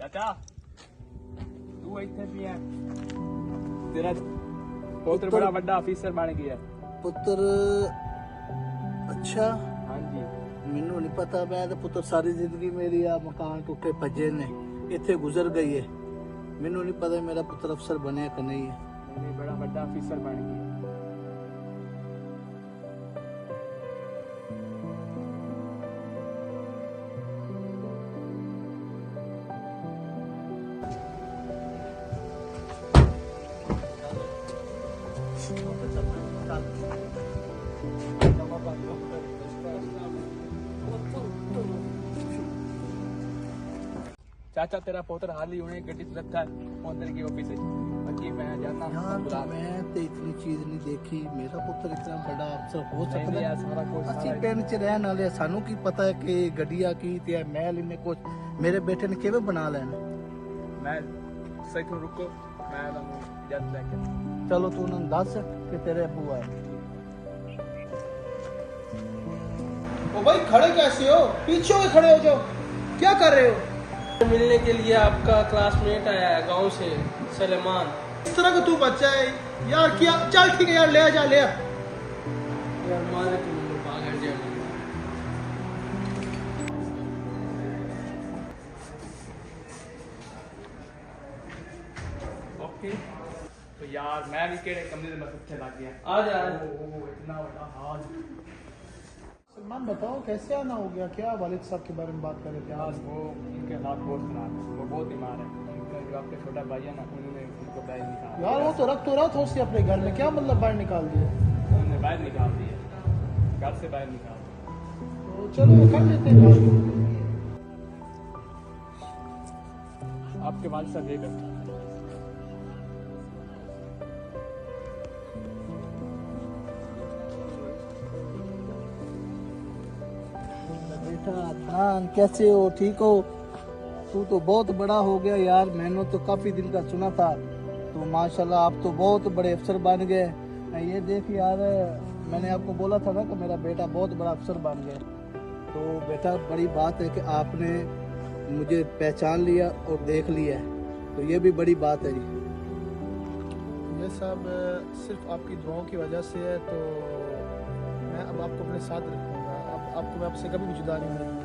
चाचा तू इतने भी है तेरा पुत्र बड़ा बड़ा ऑफिसर बन गया पुत्र। अच्छा हाँ जी मैनू नहीं पता। मैं तो पुत्र सारी जिंदगी मेरी आ मकान टूटे भजे ने इतने गुजर गई है। मैनू नहीं पता मेरा पुत्र अफसर बने कि नहीं है। नहीं बड़ा बड़ा ऑफिसर बन गया चाचा तेरा पुत्र हाल ही उन्हें गड्डी से रखा है अंदर की ऑफिस है बाकी मैं जाना यार मैं तो इतनी चीज नहीं देखी। मेरा पुत्र इतना बड़ा अफसर हो नहीं सकता यार सारा कुछ ਅਸੀਂ ਪਿੰਡ ਚ ਰਹਿਣ ਵਾਲੇ ਸਾਨੂੰ ਕੀ ਪਤਾ ਹੈ ਕਿ ਗੱਡੀਆਂ ਕੀ ਤੇ ਮਹਿਲ ਇਹਨੇ ਕੁਝ ਮੇਰੇ ਬੇਟੇ ਨੇ ਕਿਵੇਂ ਬਣਾ ਲੈਣਾ। मैं सेकंड रुको मैं ਤੁਹਾਨੂੰ ਜਦ ਤੱਕ ਚਲੋ ਤੂੰ ਉਹਨਾਂ ਨੂੰ ਦੱਸ ਕਿ ਤੇਰੇ ਅੱਬੂ ਆਏ। ओ भाई खड़े कैसे हो? पीछे हो खड़े हो जाओ। क्या कर रहे हो? मिलने के लिए आपका क्लासमेट आया है गांव से सलेमान। इस तरह का तू बच्चा है यार। क्या चल ठीक है यार ले आ जा ले आ। यार मारे तुम पागल जाए। ओके तो यार मैं भी केड़े कमरे में पीछे लग गया आ जा इतना बड़ा हाल सलमान बताओ कैसे आना हो गया? क्या वालिद साहब के बारे में बात कर रहे थे यार आज? वो इनके हालात बहुत खराब है वो बहुत बीमार है इनका जो आपके छोटा भाई है ना उन्होंने उनको बाहर निकाल यार वो तो रख तो रहा था उससे अपने घर में। क्या मतलब बाहर निकाल दिया? उन्होंने बाहर निकाल दिया घर से बाहर निकाल दिया तो चलो कर लेते हैं बात। आपके वालिद साहब ये करते हैं बेटा अदनान कैसे हो? ठीक हो? तू तो बहुत बड़ा हो गया यार। मैंने तो काफी दिन का सुना था तो माशाल्लाह आप तो बहुत बड़े अफसर बन गए। ये देख यार मैंने आपको बोला था ना कि मेरा बेटा बहुत बड़ा अफसर बन गया। तो बेटा बड़ी बात है कि आपने मुझे पहचान लिया और देख लिया है तो ये भी बड़ी बात है जी। ये सब सिर्फ आपकी दुआओं की वजह से है। तो मैं अब आपको अपने साथ रखूंगा। अब आपको मैं आपसे कभी भी जुदा नहीं होऊंगा।